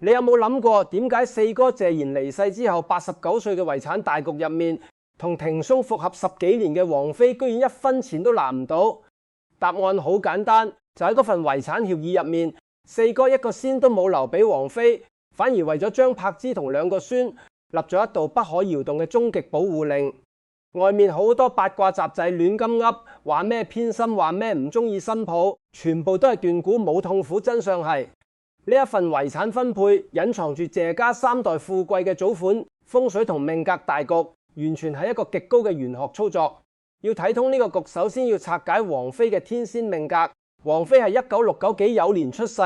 你有冇諗過點解四哥謝賢離世之後89歲嘅遺產大局入面，同庭鬆復合10幾年嘅王菲居然一分錢都拿唔到？答案好簡單，就喺嗰份遺產協議入面，四哥一個仙都冇留俾王菲，反而為咗張柏芝同2個孫立咗一道不可搖動嘅終極保護令。外面好多八卦雜仔亂咁噏，話咩偏心，話咩唔中意新抱，全部都係斷估冇痛苦。真相係呢一份遺產分配隱藏住謝家3代富貴嘅祖款、風水同命格大局，完全係一個極高嘅玄學操作。要睇通呢個局，首先要拆解王菲嘅天仙命格。王菲係1969幾酉年出世，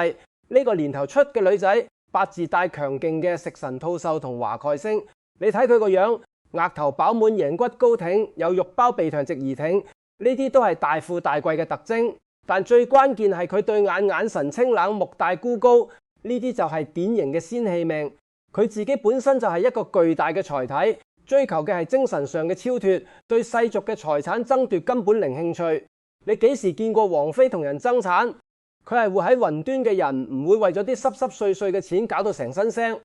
呢個年頭出嘅女仔，八字帶強勁嘅食神吐秀同華蓋星。你睇佢個樣，額頭飽滿，頸骨高挺，有肉包鼻梁直而挺，呢啲都係大富大貴嘅特徵。但最關鍵係佢對眼眼神清冷，目大孤高，呢啲就係典型嘅仙氣命。佢自己本身就係一個巨大嘅財體，追求嘅係精神上嘅超脫，對世俗嘅財產爭奪根本零興趣。你幾時見過王菲同人爭產？佢係活喺雲端嘅人，唔會為咗啲濕濕碎碎嘅錢搞到成身腥。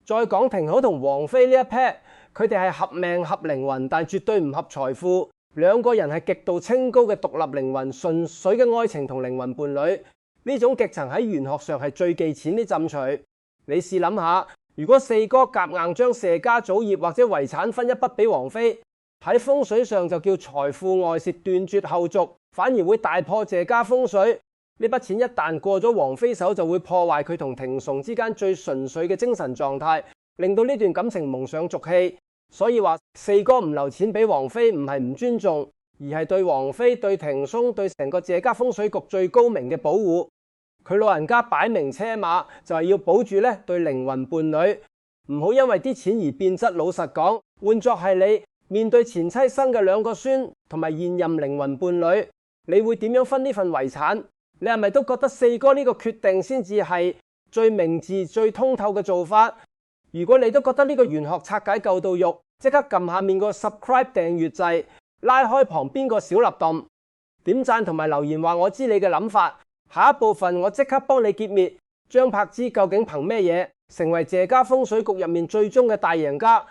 再講廷好同王菲呢一 pair，佢哋係合命合靈魂，但絕對唔合財富。2個人係極度清高嘅獨立靈魂，純粹嘅愛情同靈魂伴侶。呢種極層喺玄學上係最忌淺啲浸除。你試諗下，如果四哥夾硬將謝家祖業或者遺產分一筆俾王菲，喺風水上就叫財富外泄，斷絕後續，反而會大破謝家風水。呢筆錢一旦過咗王菲手，就會破壞佢同庭鬆之間最純粹嘅精神狀態，令到呢段感情蒙上俗氣。所以話四哥唔留錢俾王菲，唔係唔尊重，而係對王菲、對庭鬆、對成個謝家風水局最高明嘅保護。佢老人家擺明車馬，就係要保住呢對靈魂伴侶，唔好因為啲錢而變質。老實講，換作係你面對前妻生嘅2個孫同埋現任靈魂伴侶，你會點樣分呢份遺產？你係咪都覺得四哥呢個決定先至係最明智、最通透嘅做法？如果你都覺得呢個玄學拆解夠到肉，即刻撳下面個 subscribe 訂閱掣，拉開旁邊個小立洞，點讚同埋留言話我知你嘅諗法。下一部分我即刻幫你結滅張柏芝究竟憑咩嘢成為謝家風水局入面最終嘅大贏家？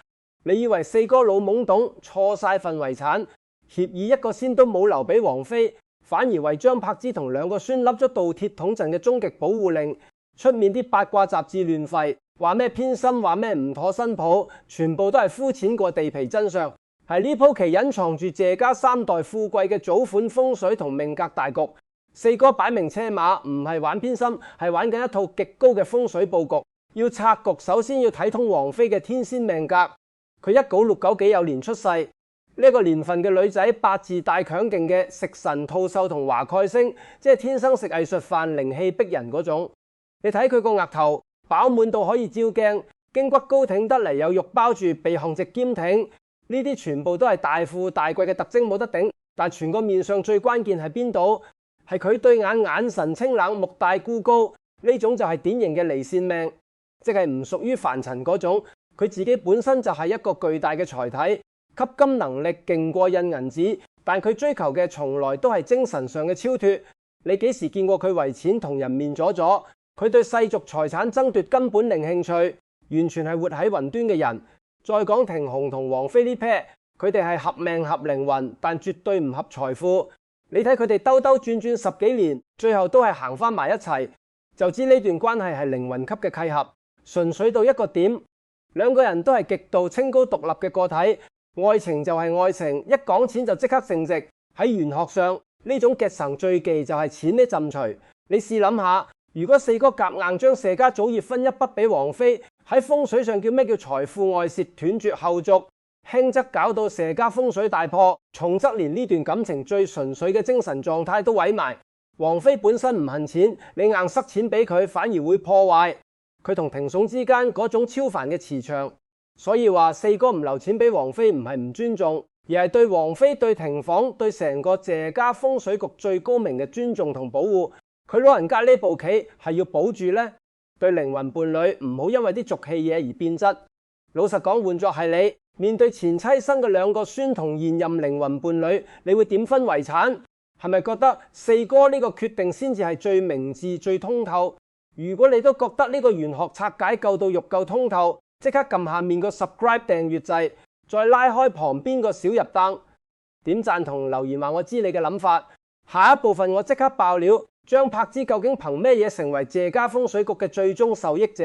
你以為四哥老懵懂，錯晒份遺產協議，1個仙都冇留俾王菲，反而為張柏芝同2個孫笠咗盜鐵桶陣嘅終極保護令。出面啲八卦雜誌亂吠，話咩偏心，話咩唔妥新抱，全部都係膚淺過地皮。真相係呢鋪棋隱藏住謝家3代富貴嘅祖款、風水同命格大局。四哥擺明車馬，唔係玩偏心，係玩緊一套極高嘅風水佈局。要拆局，首先要睇通王菲嘅天仙命格。佢1969幾酉年出世，呢個年份嘅女仔，八字帶強勁嘅食神吐秀同華蓋星，即係天生食藝術飯，靈氣逼人嗰種。你睇佢個額頭飽滿到可以照鏡，頸骨高挺得嚟，有肉包住，鼻項直兼挺，呢啲全部都係大富大貴嘅特徵，冇得頂。但全個面上最關鍵係邊度？係佢對眼眼神清冷，目大孤高，呢種就係典型嘅離線命，即係唔屬於凡塵嗰種。佢自己本身就係一個巨大嘅財體，吸金能力勁過印銀紙，但佢追求嘅從來都係精神上嘅超脫。你幾時見過佢為錢同人面阻阻？佢對世俗財產爭奪根本零興趣，完全係活喺雲端嘅人。再講庭紅同王菲呢 pair，佢哋係合命合靈魂，但絕對唔合財富。你睇佢哋兜兜轉轉10幾年，最後都係行翻埋一齊，就知呢段關係係靈魂級嘅契合，純粹到一個點。2個人都係極度清高獨立嘅個體，愛情就係愛情，一講錢就即刻升值。喺玄學上，呢種極層最忌就係錢呢浸除。你試諗下，如果四哥夾硬將謝家祖業分一筆俾王菲，喺風水上叫咩叫財富外泄，斷絕後續？輕則搞到謝家風水大破，重則連呢段感情最純粹嘅精神狀態都毀埋。王菲本身唔恨錢，你硬塞錢俾佢，反而會破壞佢同庭鬆之間嗰種超凡嘅磁場。所以話四哥唔留錢俾王菲，唔係唔尊重，而係對王菲、對庭房、對成個謝家風水局最高明嘅尊重同保護。佢老人家呢步棋係要保住呢對靈魂伴侶，唔好因為啲俗氣嘢而變質。老實講，換作係你面對前妻生嘅2個孫同現任靈魂伴侶，你會點分遺產？係咪覺得四哥呢個決定先至係最明智、最通透？如果你都覺得呢個玄學拆解夠到肉夠通透，即刻撳下面個 subscribe 訂閱掣，再拉開旁邊個小入燈，點讚同留言話我知你嘅諗法。下一部分我即刻爆料，張柏芝究竟憑咩嘢成為謝家風水局嘅最終受益者？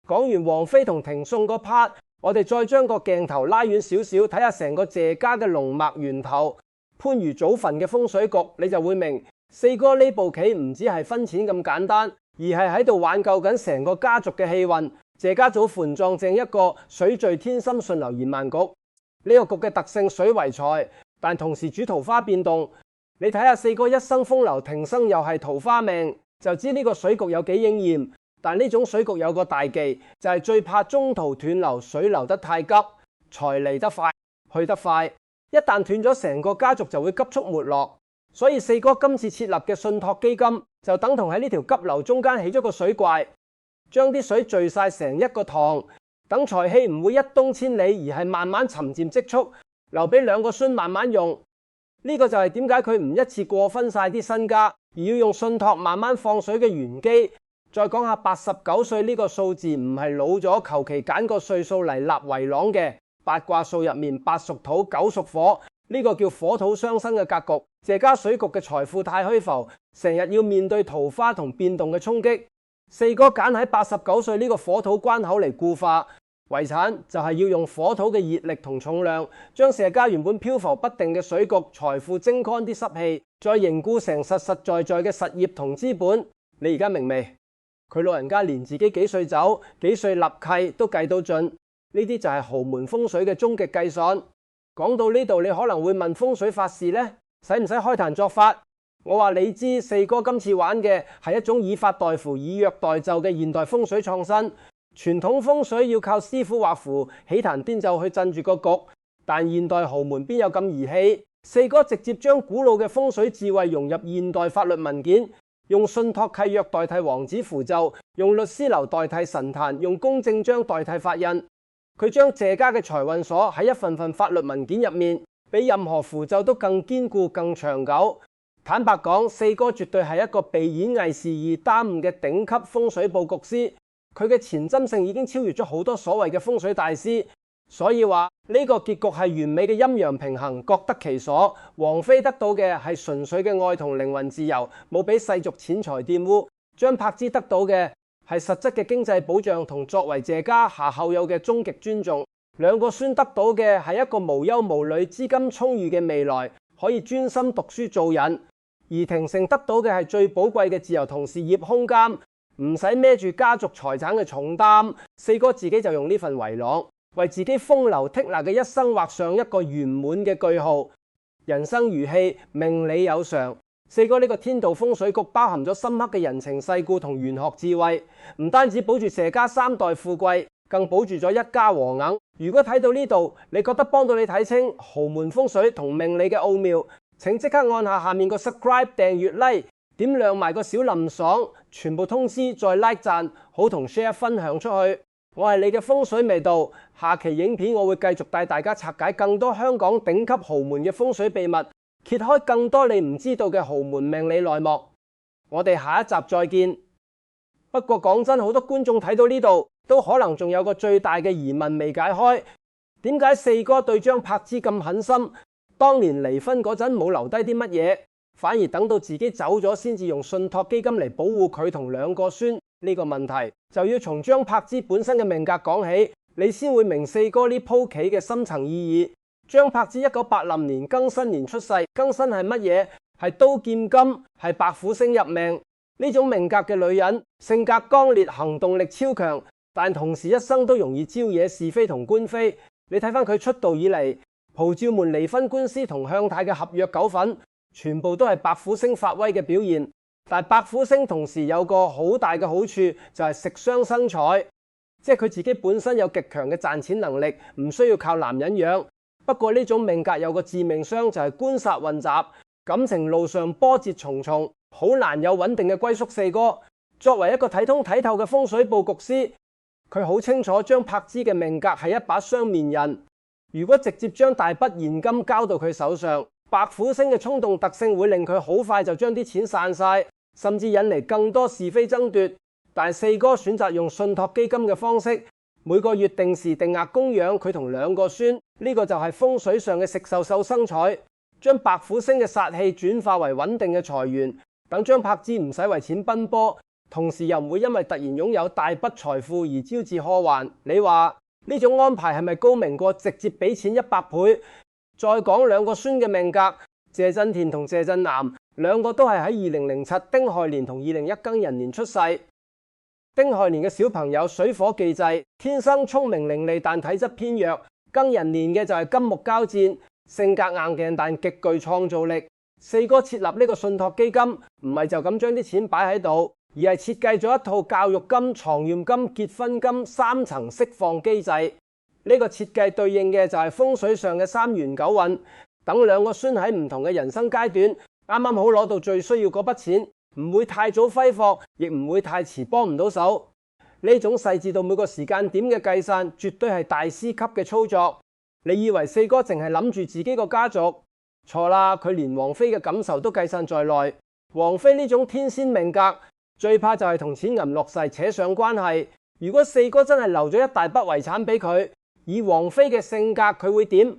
講完王菲同庭送嗰 part，我哋再將個鏡頭拉遠少少，睇下成個謝家嘅龍脈源頭番禺祖墳嘅風水局，你就會明四哥呢步棋唔止係分錢咁簡單，而係喺度挽救緊成個家族嘅氣運。謝家祖墳撞正一個水聚天心順流延萬局，呢個局嘅特性水為財，但同時主桃花變動。你睇下四哥一生風流，庭生又係桃花命，就知呢個水局有幾應驗。但呢種水局有個大忌，就係最怕中途斷流，水流得太急，財嚟得快，去得快。一旦斷咗，成個家族就會急速沒落。所以四哥今次設立嘅信託基金，就等同喺呢條急流中間起咗個水怪，將啲水聚晒成一個塘，等財氣唔會一東千里，而係慢慢沉漸積蓄，留俾兩個孫慢慢用。呢個就係點解佢唔一次過分晒啲身家，而要用信託慢慢放水嘅玄機。再講下89歲呢個數字唔係老咗，求其揀個歲數嚟立圍廊嘅。八卦數入面8屬土9屬火，呢個叫火土相生嘅格局。謝家水局嘅財富太虛浮，成日要面對桃花同變動嘅衝擊。四哥揀喺89歲呢個火土關口嚟固化遺產，就係要用火土嘅熱力同重量，將謝家原本漂浮不定嘅水局財富精乾啲濕氣，再凝固成實實在在嘅實業同資本。你而家明未？佢老人家連自己幾歲走、幾歲立契都計到盡，呢啲就係豪門風水嘅終極計算。講到呢度，你可能會問風水法事呢，使唔使開壇作法？我話你知，四哥今次玩嘅係一種以法代符、以藥代咒嘅現代風水創新。傳統風水要靠師傅畫符、起壇癲咒去鎮住個局，但現代豪門邊有咁兒戲？四哥直接將古老嘅風水智慧融入現代法律文件，用信託契約代替王子符咒，用律師樓代替神壇，用公證章代替法印。佢將謝家嘅財運鎖喺一份份法律文件入面，比任何符咒都更堅固、更長久。坦白講，四哥絕對係一個被演藝事宜耽誤嘅頂級風水佈局師。佢嘅前瞻性已經超越咗好多所謂嘅風水大師，所以話呢個結局係完美嘅陰陽平衡，各得其所。王菲得到嘅係純粹嘅愛同靈魂自由，冇俾世俗錢財玷污；張柏芝得到嘅係實質嘅經濟保障同作為謝家下後有嘅終極尊重。兩個孫得到嘅係一個無憂無慮、資金充裕嘅未來，可以專心讀書做人；而庭勝得到嘅係最寶貴嘅自由同事業空間，唔使孭住家族財產嘅重擔。四哥自己就用呢份圍廊，為自己風流倜儻嘅一生畫上一個圓滿嘅句號。人生如戲，命理有常。四哥呢個天道風水局包含咗深刻嘅人情世故同玄學智慧，唔單止保住謝家3代富貴，更保住咗一家和硬。如果睇到呢度，你覺得幫到你睇清豪門風水同命理嘅奧妙，請即刻按下面個 subscribe 訂閱 like， 點亮埋個小林爽，全部通知再 like 讚，好同 share 分享出去。我係你嘅風水味道，下期影片我會繼續帶大家拆解更多香港頂級豪門嘅風水秘密，揭開更多你唔知道嘅豪門命理內幕。我哋下一集再見。不過講真，好多觀眾睇到呢度都可能仲有個最大嘅疑問未解開，點解四哥對張柏芝咁狠心？當年離婚嗰陣冇留低啲乜嘢，反而等到自己走咗先至用信託基金嚟保護佢同兩個孫。呢個問題就要從張柏芝本身嘅命格講起，你先會明四哥呢鋪棋嘅深層意義。張柏芝1980年庚申年出世，庚申係乜嘢？係刀劍金，係白虎星入命。呢種命格嘅女人，性格剛烈，行動力超強，但同時一生都容易招惹是非同官非。你睇翻佢出道以嚟，蒲照門離婚官司同向太嘅合約糾紛，全部都係白虎星發威嘅表現。但白虎星同時有個好大嘅好處，就係食傷生財，即係佢自己本身有極強嘅賺錢能力，唔需要靠男人養。不過呢種命格有個致命傷，就係官殺混雜，感情路上波折重重，好難有穩定嘅歸宿。四哥作為一個睇通睇透嘅風水佈局師，佢好清楚張柏芝嘅命格係一把雙面刃。如果直接將大筆現金交到佢手上，白虎星嘅衝動特性會令佢好快就將啲錢散晒，甚至引嚟更多是非爭奪。但四哥選擇用信託基金嘅方式，每個月定時定額供養佢同兩個孫，呢個就係風水上嘅食壽壽生財，將白虎星嘅煞氣轉化為穩定嘅財源，等張柏芝唔使為錢奔波，同時又唔會因為突然擁有大筆財富而招致禍患。你話呢種安排係咪高明過直接俾錢100倍？再講兩個孫嘅命格，謝震田同謝震南兩個都係喺2007丁亥年同2001庚寅年出世。丁亥年嘅小朋友水火既濟，天生聰明伶俐，但體質偏弱；庚寅年嘅就係金木交戰，性格硬淨但極具創造力。四哥設立呢個信託基金，唔係就咁將啲錢擺喺度，而係設計咗一套教育金、床簷金、結婚金3層釋放機制。呢個設計對應嘅就係風水上嘅3元9運，等兩個孫喺唔同嘅人生階段，啱啱好攞到最需要嗰筆錢。唔會太早揮霍，亦唔會太遲幫唔到手。呢種細緻到每個時間點嘅計算，絕對係大師級嘅操作。你以為四哥淨係諗住自己個家族？錯啦，佢連王菲嘅感受都計算在內。王菲呢種天仙命格，最怕就係同錢銀落勢扯上關係。如果四哥真係留咗一大筆遺產俾佢，以王菲嘅性格，佢會點？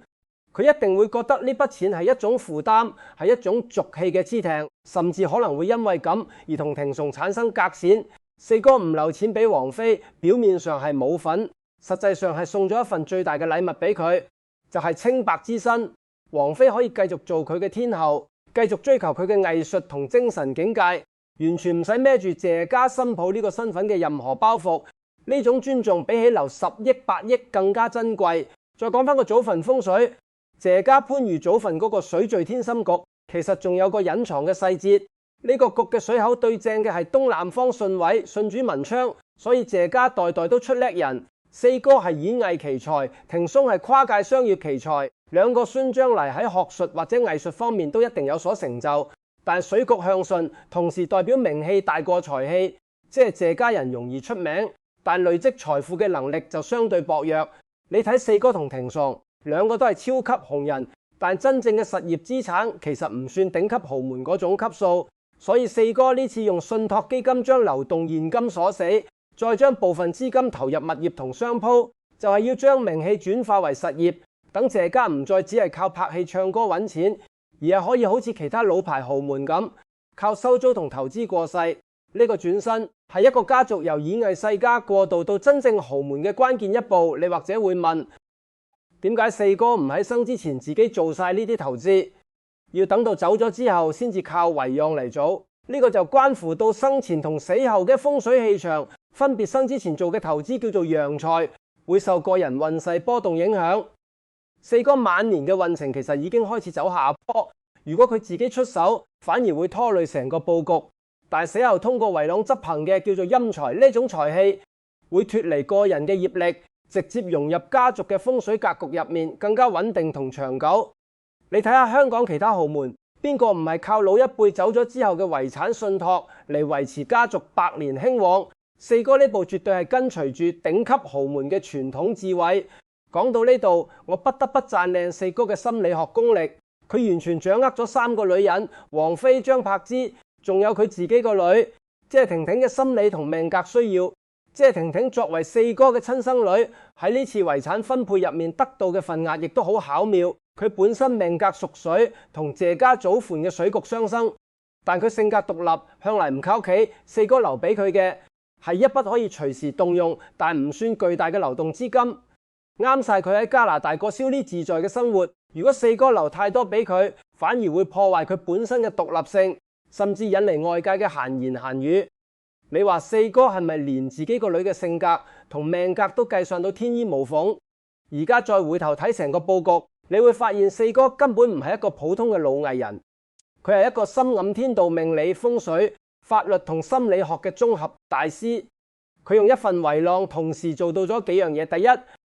佢一定會覺得呢筆錢係一種負擔，係一種俗氣嘅支撐，甚至可能會因為咁而同庭崇產生隔線。四哥唔留錢俾王菲，表面上係冇份，實際上係送咗一份最大嘅禮物俾佢，就係清白之身。王菲可以繼續做佢嘅天后，繼續追求佢嘅藝術同精神境界，完全唔使孭住謝家新抱呢個身份嘅任何包袱。呢種尊重比起留10億8億更加珍貴。再講翻個祖墳風水。謝家番禺祖墳嗰個水聚天心局，其實仲有個隱藏嘅細節。呢個局嘅水口對正嘅係東南方巽位，巽主文昌，所以謝家代代都出叻人。四哥係演藝奇才，庭松係跨界商業奇才，兩個孫將嚟喺學術或者藝術方面都一定有所成就。但水局向順，同時代表名氣大過財氣，即係謝家人容易出名，但累積財富嘅能力就相對薄弱。你睇四哥同庭崇。兩個都係超級紅人，但真正嘅實業資產其實唔算頂級豪門嗰種級數，所以四哥呢次用信託基金將流動現金鎖死，再將部分資金投入物業同商鋪，就係要將名氣轉化為實業，等謝家唔再只係靠拍戲唱歌揾錢，而係可以好似其他老牌豪門咁，靠收租同投資過世。呢個轉身係一個家族由演藝世家過渡到真正豪門嘅關鍵一步。你或者會問，點解四哥唔喺生之前自己做晒呢啲投資，要等到走咗之後先至靠遺讓嚟做？呢個就關乎到生前同死後嘅風水氣場。分別生之前做嘅投資叫做陽財，會受個人運勢波動影響。四哥晚年嘅運程其實已經開始走下坡，如果佢自己出手，反而會拖累成個佈局。但死後通過遺浪執行嘅叫做陰財，呢種財氣會脫離個人嘅業力，直接融入家族嘅風水格局入面，更加穩定同長久。你睇下香港其他豪門，邊個唔係靠老一輩走咗之後嘅遺產信託嚟維持家族百年興旺？四哥呢步絕對係跟隨住頂級豪門嘅傳統智慧。講到呢度，我不得不讚靚四哥嘅心理學功力。佢完全掌握咗3個女人：王菲、張柏芝，仲有佢自己個女，謝婷婷嘅心理同命格需要。謝婷婷作為四哥嘅親生女，喺呢次遺產分配入面得到嘅份額亦都好巧妙。佢本身命格屬水，同謝家祖墳嘅水局相生，但佢性格獨立，向嚟唔靠屋企。四哥留俾佢嘅係一筆可以隨時動用，但唔算巨大嘅流動資金，啱晒佢喺加拿大過蕭呢自在嘅生活。如果四哥留太多俾佢，反而會破壞佢本身嘅獨立性，甚至引嚟外界嘅閒言閒語。你話四哥係咪連自己個女嘅性格同命格都計算到天衣無縫？而家再回頭睇成個佈局，你會發現四哥根本唔係一個普通嘅老藝人，佢係一個深諳天道命理風水法律同心理學嘅綜合大師。佢用一份遺浪同時做到咗幾樣嘢：第一，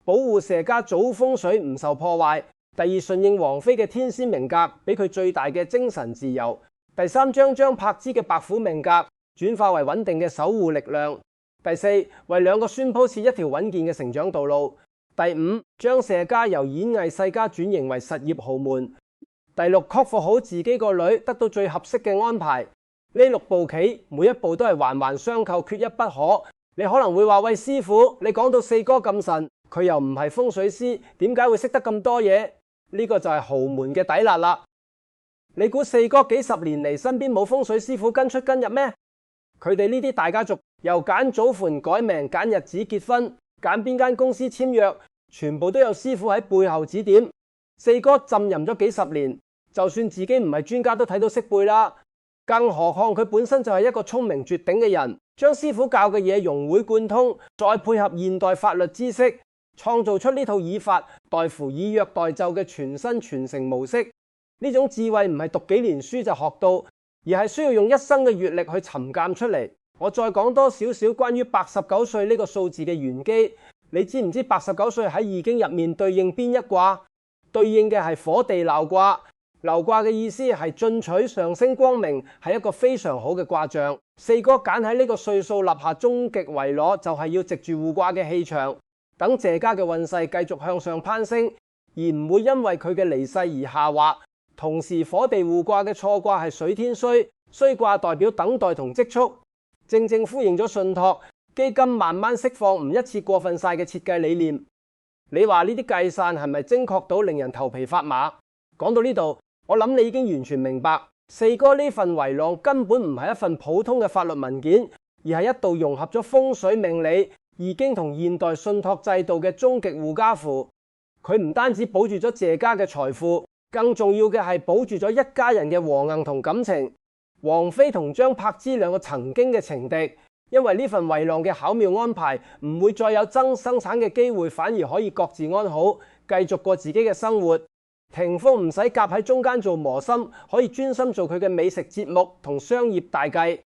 保護謝家祖風水唔受破壞；第二，順應王菲嘅天仙命格，俾佢最大嘅精神自由；第三，將張柏芝嘅白虎命格轉化為穩定嘅守護力量；第四，為兩個孫鋪設一條穩健嘅成長道路；第五，將謝家由演藝世家轉型為實業豪門；第六，確保好自己個女得到最合適嘅安排。呢6步棋每一步都係環環相扣，缺一不可。你可能會話：喂，師傅，你講到四哥咁神，佢又唔係風水師，點解會識得咁多嘢？呢個就係豪門嘅底辣啦。你估四哥幾十年嚟身邊冇風水師傅跟出跟入咩？佢哋呢啲大家族由揀祖墳、改名、揀日子結婚、揀邊間公司簽約，全部都有師傅喺背後指點。四哥浸淫咗幾十年，就算自己唔係專家都睇到識背啦。更何況佢本身就係一個聰明絕頂嘅人，將師傅教嘅嘢融會貫通，再配合現代法律知識，創造出呢套以法代符、以約代紂嘅全新傳承模式。呢種智慧唔係讀幾年書就學到，而係需要用一生嘅閱歷去尋鑒出嚟。我再講多少少關於89歲呢個數字嘅玄機。你知唔知89歲喺易經入面對應邊一卦？對應嘅係火地樓卦。樓卦嘅意思係進取、上升、光明，係一個非常好嘅卦象。四哥揀喺呢個歲數立下終極遺攞，就係要藉住互卦嘅氣場，等謝家嘅運勢繼續向上攀升，而唔會因為佢嘅離世而下滑。同時，火地互卦嘅錯卦係水天衰，衰卦代表等待同積蓄，正正呼應咗信託基金慢慢釋放，唔一次過分晒嘅設計理念。你話呢啲計算係咪精確到令人頭皮發麻？講到呢度，我諗你已經完全明白，四哥呢份遺浪根本唔係一份普通嘅法律文件，而係一道融合咗風水命理、易經同現代信託制度嘅終極護家符。佢唔單止保住咗謝家嘅財富，更重要嘅係保住咗一家人嘅和諧同感情。王菲同張柏芝兩個曾經嘅情敵，因為呢份遺浪嘅巧妙安排，唔會再有爭生產嘅機會，反而可以各自安好，繼續過自己嘅生活。霆鋒唔使夾喺中間做磨心，可以專心做佢嘅美食節目同商業大計。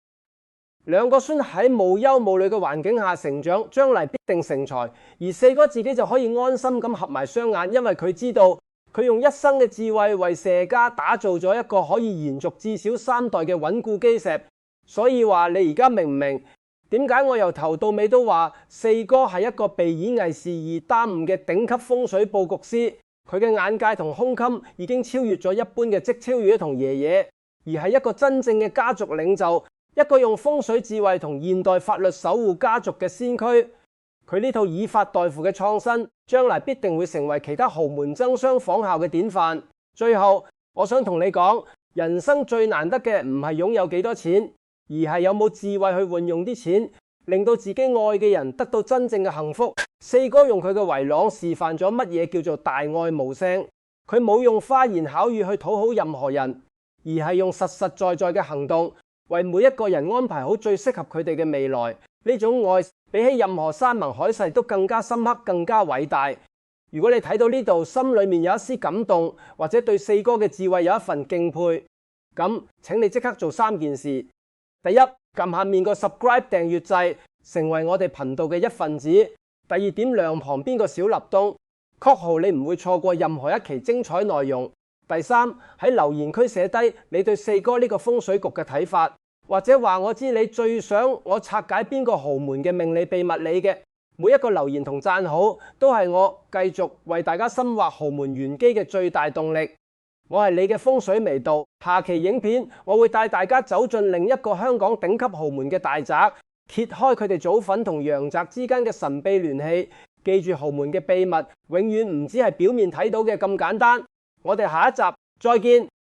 兩個孫喺無憂無慮嘅環境下成長，將來必定成才。而四哥自己就可以安心咁合埋雙眼，因為佢知道佢用一生嘅智慧為謝家打造咗一個可以延續至少3代嘅穩固基石。所以話你而家明唔明點解我由頭到尾都話四哥係一個被演藝事業耽誤嘅頂級風水佈局師？佢嘅眼界同胸襟已經超越咗一般嘅即超越同爺爺，而係一個真正嘅家族領袖，一個用風水智慧同現代法律守護家族嘅先驅。佢呢套以法代符嘅創新，將來必定會成為其他豪門爭相仿效嘅典範。最後，我想同你講，人生最難得嘅唔係擁有幾多錢，而係有冇智慧去運用啲錢，令到自己愛嘅人得到真正嘅幸福。四哥用佢嘅遺浪示範咗乜嘢叫做大愛無聲。佢冇用花言巧語去討好任何人，而係用實實在在嘅行動，為每一個人安排好最適合佢哋嘅未來。呢種愛比起任何山盟海誓都更加深刻，更加偉大。如果你睇到呢度，心裏面有一絲感動，或者對四哥嘅智慧有一份敬佩，咁請你即刻做3件事。第一，撳下面個 subscribe 訂閱掣，成為我哋頻道嘅一份子。第二，點亮旁邊個小立鐘，確保你唔會錯過任何一期精彩內容。第三，喺留言區寫低你對四哥呢個風水局嘅睇法，或者話我知你最想我拆解邊個豪門嘅命理秘密你嘅。每一個留言同讚好都係我繼續為大家深挖豪門玄機嘅最大動力。我係你嘅風水微道，下期影片我會帶大家走進另一個香港頂級豪門嘅大宅，揭開佢哋祖墳同陽宅之間嘅神秘聯繫。記住，豪門嘅秘密永遠唔只係表面睇到嘅咁簡單。我哋下一集再見。